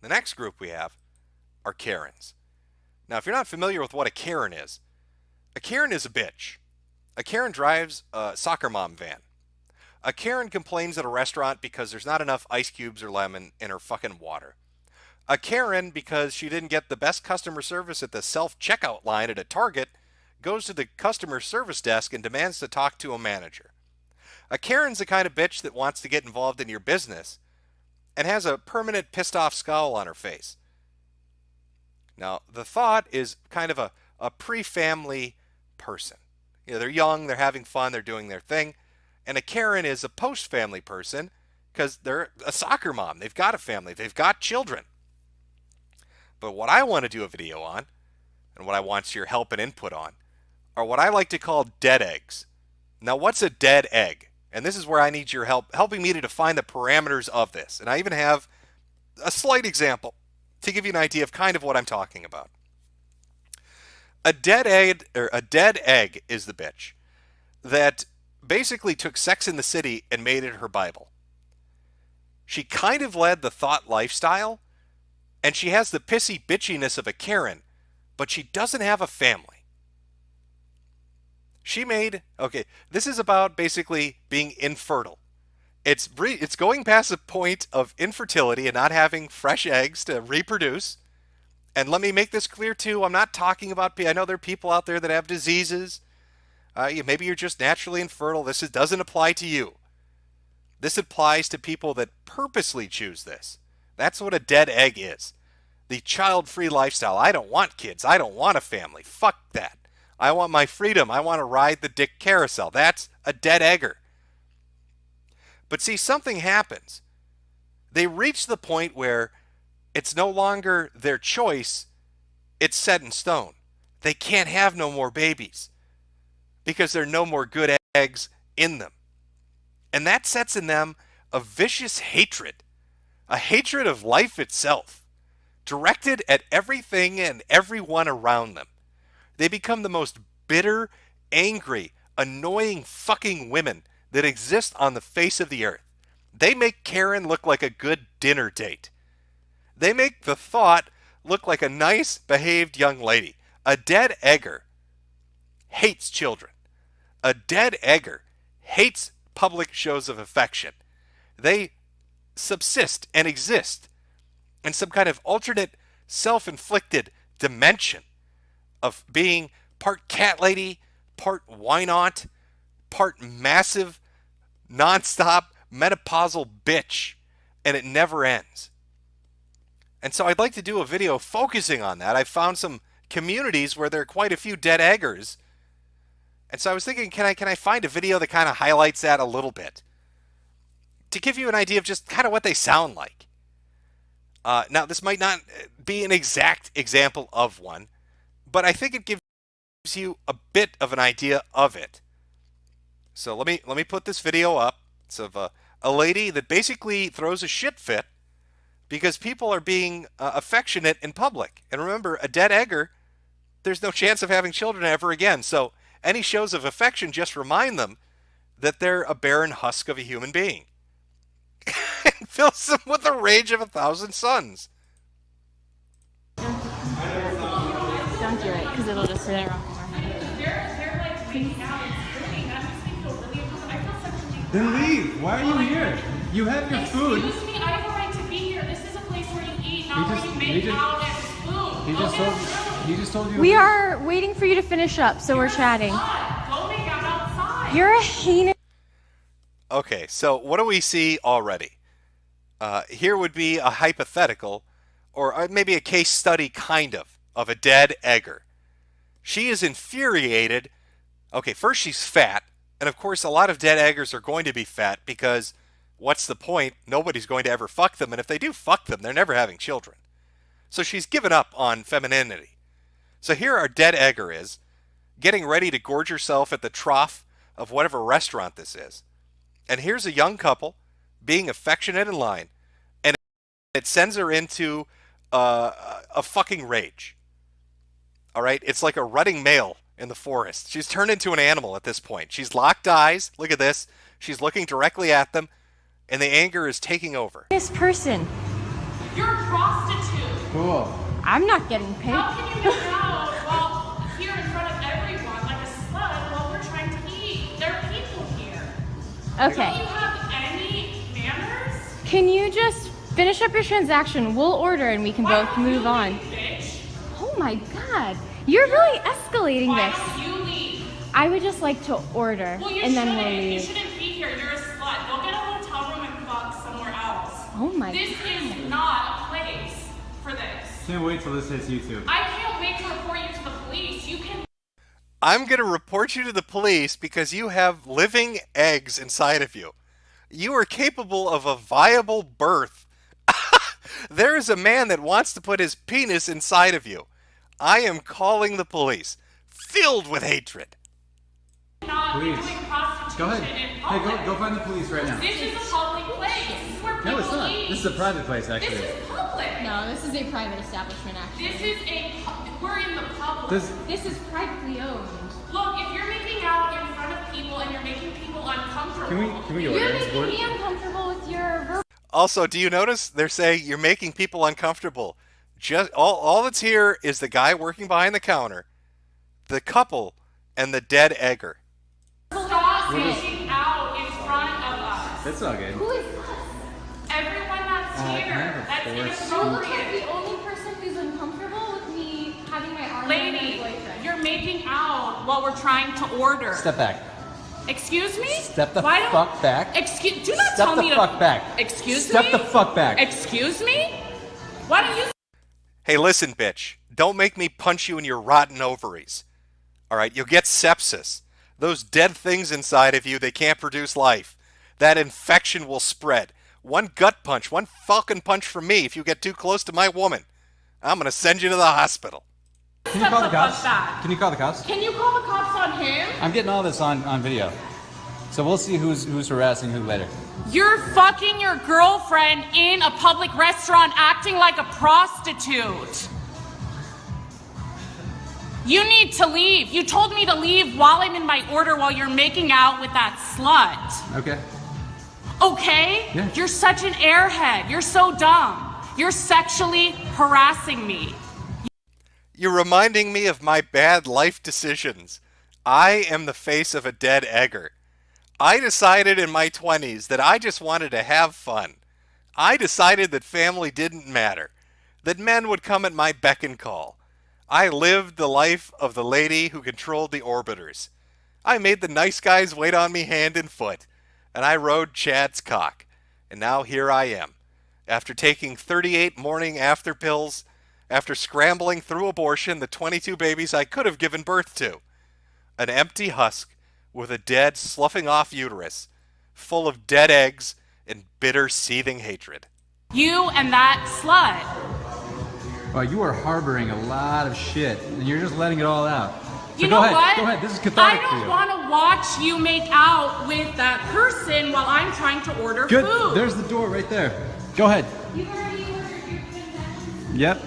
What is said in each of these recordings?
The next group we have are Karens. Now, if you're not familiar with what a Karen is a bitch. A Karen drives a soccer mom van. A Karen complains at a restaurant because there's not enough ice cubes or lemon in her fucking water. A Karen, because she didn't get the best customer service at the self-checkout line at a Target, goes to the customer service desk and demands to talk to a manager. A Karen's the kind of bitch that wants to get involved in your business and has a permanent pissed off scowl on her face. Now, the thought is kind of a pre-family person. You know, they're young, they're having fun, they're doing their thing. And a Karen is a post-family person because they're a soccer mom. They've got a family, they've got children. But what I want to do a video on, and what I want your help and input on, are what I like to call dead eggs. Now, what's a dead egg? And this is where I need your help, helping me to define the parameters of this. And I even have a slight example to give you an idea of kind of what I'm talking about. A dead egg is the bitch that basically took Sex in the City and made it her Bible. She kind of led the thought lifestyle, and she has the pissy bitchiness of a Karen, but she doesn't have a family. This is about basically being infertile. It's going past the point of infertility and not having fresh eggs to reproduce. And let me make this clear too, I'm not talking about, I know there are people out there that have diseases. Maybe you're just naturally infertile. This doesn't apply to you. This applies to people that purposely choose this. That's what a dead egg is. The child-free lifestyle. I don't want kids. I don't want a family. Fuck that. I want my freedom. I want to ride the dick carousel. That's a dead egger. But see, something happens. They reach the point where it's no longer their choice. It's set in stone. They can't have no more babies because there are no more good eggs in them. And that sets in them a vicious hatred, a hatred of life itself, directed at everything and everyone around them. They become the most bitter, angry, annoying fucking women that exist on the face of the earth. They make Karen look like a good dinner date. They make the thought look like a nice behaved young lady. A dead egger hates children. A dead egger hates public shows of affection. They subsist and exist in some kind of alternate self-inflicted dimension of being part cat lady, part why-not, part massive, non-stop, menopausal bitch, and it never ends. And so I'd like to do a video focusing on that. I found some communities where there are quite a few dead eggers. And so I was thinking, can I find a video that kind of highlights that a little bit? To give you an idea of just kind of what they sound like. Now, this might not be an exact example of one, but I think it gives you a bit of an idea of it. So let me put this video up. It's of a lady that basically throws a shit fit because people are being affectionate in public. And remember, a dead egger, there's no chance of having children ever again. So any shows of affection just remind them that they're a barren husk of a human being. And fills them with the rage of 1,000 suns. Don't do it, because it'll just sit around our head. They're like hanging out and screaming. That makes me feel really uncomfortable. I feel sexually Then leave. Why are you here? You have your food. Excuse me, I have a right to be here. This is a place where you eat, not where you make out and spoon. He just told you. We are waiting for you to finish up, so we're chatting. Go make out outside. You're a heinous. Okay, so what do we see already? Here would be a hypothetical, or maybe a case study kind of a dead egger. She is infuriated. Okay, first she's fat, and of course a lot of dead eggers are going to be fat because what's the point? Nobody's going to ever fuck them, and if they do fuck them, they're never having children. So she's given up on femininity. So here our dead egger is, getting ready to gorge herself at the trough of whatever restaurant this is. And here's a young couple being affectionate in line, and it sends her into a fucking rage. All right? It's like a rutting male in the forest. She's turned into an animal at this point. She's locked eyes. Look at this. She's looking directly at them, and the anger is taking over. This person. You're prostitute. Cool. I'm not getting paid. How can you make out while here in front of everyone like a slut while we're trying to eat? There are people here. Okay. Don't you have any manners? Can you just finish up your transaction? We'll order and we can Why both don't move you on. leave, bitch? Oh my god. You're really escalating Why this. don't you leave? I would just like to order Well, you and then shouldn't. we'll You leave. shouldn't be here. You're a slut. Go get a hotel room and fuck somewhere else. Oh my This is not a place for this. Can't wait till this hits YouTube. I can't wait to report you to the police. You can. I'm going to report you to the police because you have living eggs inside of you. You are capable of a viable birth. There is a man that wants to put his penis inside of you. I am calling the police, filled with hatred. Not be Please. doing prostitution Go ahead. in Hey, public. go find the police right now. This is a public place. This is where people No, it's not. eat. This is a private place, This actually. is public. No, this is a private establishment actually. This is we're in the public. This is privately owned. Look, if you're making out in front of people and you're making people uncomfortable. Can we order? You're making me uncomfortable with your verbal. Also, do you notice they're saying you're making people uncomfortable? Just all that's here is the guy working behind the counter, the couple, and the dead egger. Stop making out in front of us. That's all good. Who is us? Everyone that's can I here. have a That's You force? look like inappropriate. the only person who's uncomfortable with me having my arm around my Lady, boyfriend. you're making out while we're trying to order. Step back. Excuse me? Step the Why don't- fuck back. Excuse. Do not Step tell the me to. fuck back. Excuse Step me. the fuck back. Excuse me. Why don't you? Hey, listen, bitch. Don't make me punch you in your rotten ovaries. All right, you'll get sepsis. Those dead things inside of you, they can't produce life. That infection will spread. One gut punch, one fucking punch from me if you get too close to my woman. I'm going to send you to the hospital. Can you call the Step the cops? fuck back. Can you call the cops? Can you call the cops on him? I'm getting all this on video. So we'll see who's harassing who later. You're fucking your girlfriend in a public restaurant acting like a prostitute. You need to leave. You told me to leave while I'm in my order while you're making out with that slut. Okay. Okay? Yeah. You're such an airhead. You're so dumb. You're sexually harassing me. You're reminding me of my bad life decisions. I am the face of a dead egger. I decided in my 20s that I just wanted to have fun. I decided that family didn't matter, that men would come at my beck and call. I lived the life of the lady who controlled the orbiters. I made the nice guys wait on me hand and foot, and I rode Chad's cock. And now here I am, after taking 38 morning after pills, after scrambling through abortion the 22 babies I could have given birth to. An empty husk with a dead, sloughing off uterus, full of dead eggs and bitter, seething hatred. You and that slut. Well, you are harboring a lot of shit, and you're just letting it all out. So You go know ahead. what? Go ahead. This is I cathartic for don't you. want to watch you make out with that person while I'm trying to order Good. food. There's the door right there. Go ahead. You've already ordered your transaction. Yep.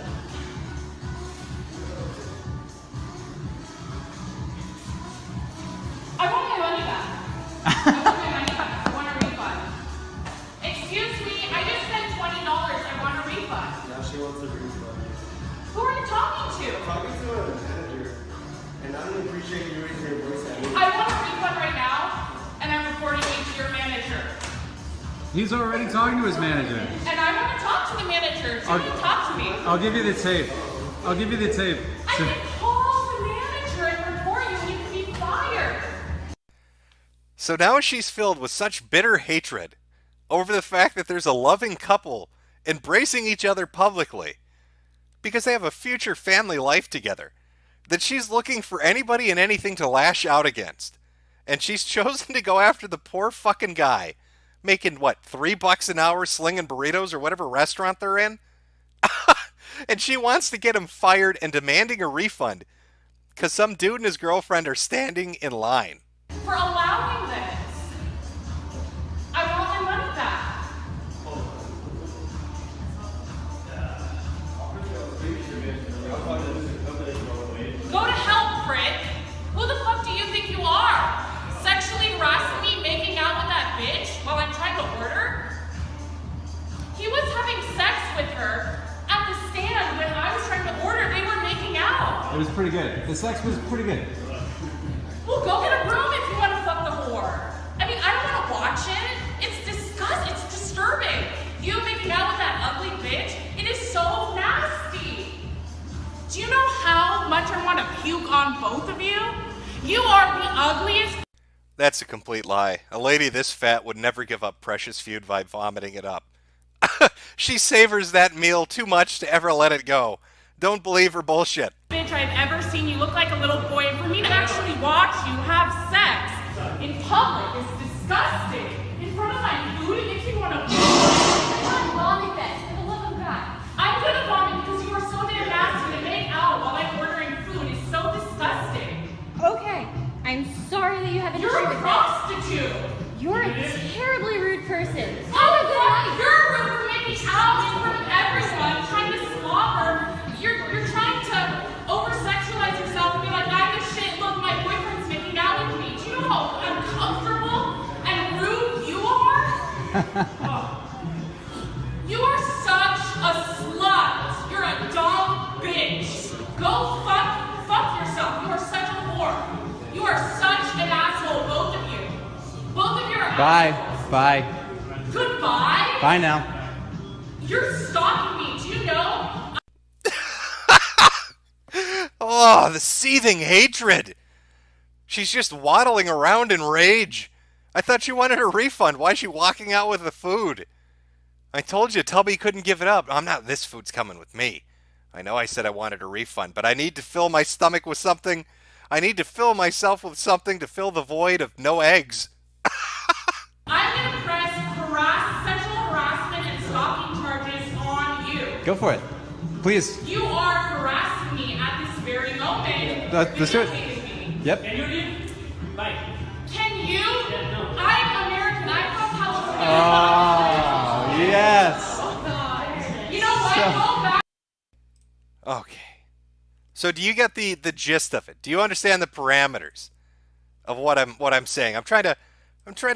I want my money back. I want my money back. I want a refund. Excuse me, I just spent $20. I want a refund. Now she wants a refund. Who are you talking to? Talking to a manager, and I don't appreciate you raising your voice at me. I want a refund right now, and I'm reporting you to your manager. He's already talking to his manager. And I want to talk to the manager. So you talk to me. I'll give you the tape. I'll give you the tape. I can call the manager and report you, and you can be fired. So now she's filled with such bitter hatred over the fact that there's a loving couple embracing each other publicly because they have a future family life together, that she's looking for anybody and anything to lash out against. And she's chosen to go after the poor fucking guy making, what, $3 an hour slinging burritos or whatever restaurant they're in? And she wants to get him fired and demanding a refund because some dude and his girlfriend are standing in line. For allowing this. I want my money back. Go to hell, prick. Who the fuck do you think you are? Sexually harassing me, making out with that bitch while I'm trying to order? He was having sex with her It was pretty good. The sex was pretty good. Well, go get a room if you want to fuck the whore. I mean, I don't want to watch it. It's disgusting. It's disturbing. You making out with that ugly bitch, it is so nasty. Do you know how much I want to puke on both of you? You are the ugliest. That's a complete lie. A lady this fat would never give up precious food by vomiting it up. She savors that meal too much to ever let it go. Don't believe her bullshit. Bitch I've ever seen. You look like a little boy. And for me to actually watch you have sex in public is disgusting. In front of my food, it makes me want to vomit then. For the love of God. I'm gonna vomit because you are so damn nasty to make out while I'm ordering food is so disgusting. Okay, I'm sorry that you have an You're issue a with that. prostitute. You're a terribly rude person. Oh, you're rude for making out in front of everyone, trying to slobber. You're trying to over-sexualize yourself and be like, I'm the shit. Look, my boyfriend's making out with me. Do you know how uncomfortable and rude you are? You are such a slut. You're a dumb bitch. Go fuck yourself. You are such a whore. You are such an asshole, both of you. Both of you are Bye. assholes. Bye. Goodbye. Bye now. You're stalking me. Do you know? Oh, the seething hatred. She's just waddling around in rage. I thought she wanted a refund. Why is she walking out with the food? I told you, Tubby couldn't give it up. I'm not, this food's coming with me. I know I said I wanted a refund, but I need to fill my stomach with something. I need to fill myself with something to fill the void of no eggs. I'm gonna press sexual harassment and stalking charges on you. Go for it. Please. You are harassing me at this very moment. Let's do it. Videotaping me. Yep. Can you? I'm American. I'm from California. Oh, yes. You know what? Go back. Okay. So do you get the gist of it? Do you understand the parameters of what I'm saying? I'm trying to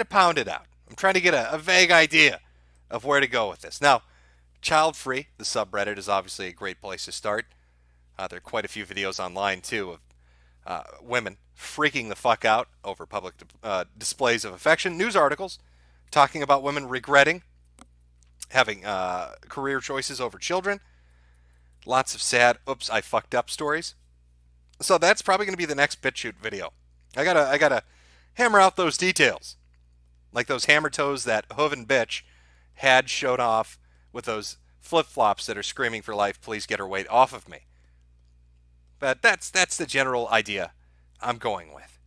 pound it out. I'm trying to get a vague idea of where to go with this. Now, Child Free, the subreddit, is obviously a great place to start. There are quite a few videos online, too, of women freaking the fuck out over public displays of affection. News articles talking about women regretting having career choices over children. Lots of sad, oops, I fucked up stories. So that's probably going to be the next BitChute video. I gotta hammer out those details. Like those hammer toes that Hoven bitch had showed off with those flip-flops that are screaming for life, please get her weight off of me. But that's the general idea I'm going with.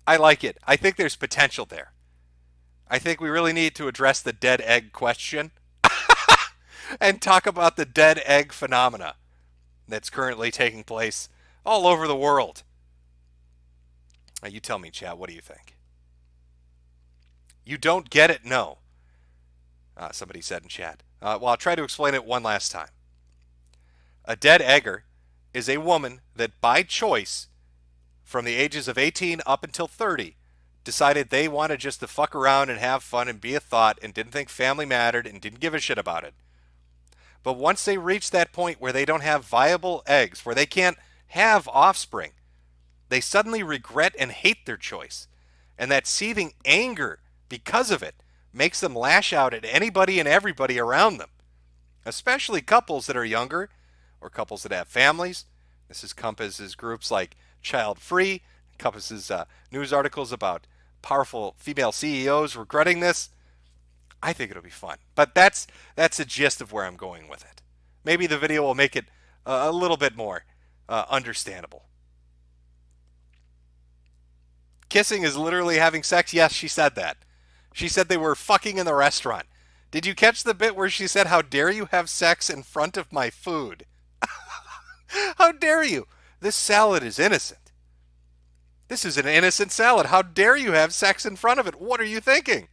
I like it. I think there's potential there. I think we really need to address the dead egg question and talk about the dead egg phenomena that's currently taking place all over the world. Now you tell me, chat, what do you think? You don't get it? No. Somebody said in chat. Well, I'll try to explain it one last time. A dead egger is a woman that by choice, from the ages of 18 up until 30, decided they wanted just to fuck around and have fun and be a thought and didn't think family mattered and didn't give a shit about it. But once they reach that point where they don't have viable eggs, where they can't have offspring, they suddenly regret and hate their choice. And that seething anger because of it makes them lash out at anybody and everybody around them, especially couples that are younger or couples that have families. This encompasses groups like Child Free, encompasses news articles about powerful female CEOs regretting this. I think it'll be fun. But that's the gist of where I'm going with it. Maybe the video will make it a little bit more understandable. Kissing is literally having sex? Yes, she said that. She said they were fucking in the restaurant. Did you catch the bit where she said, how dare you have sex in front of my food? How dare you? This salad is innocent. This is an innocent salad. How dare you have sex in front of it? What are you thinking?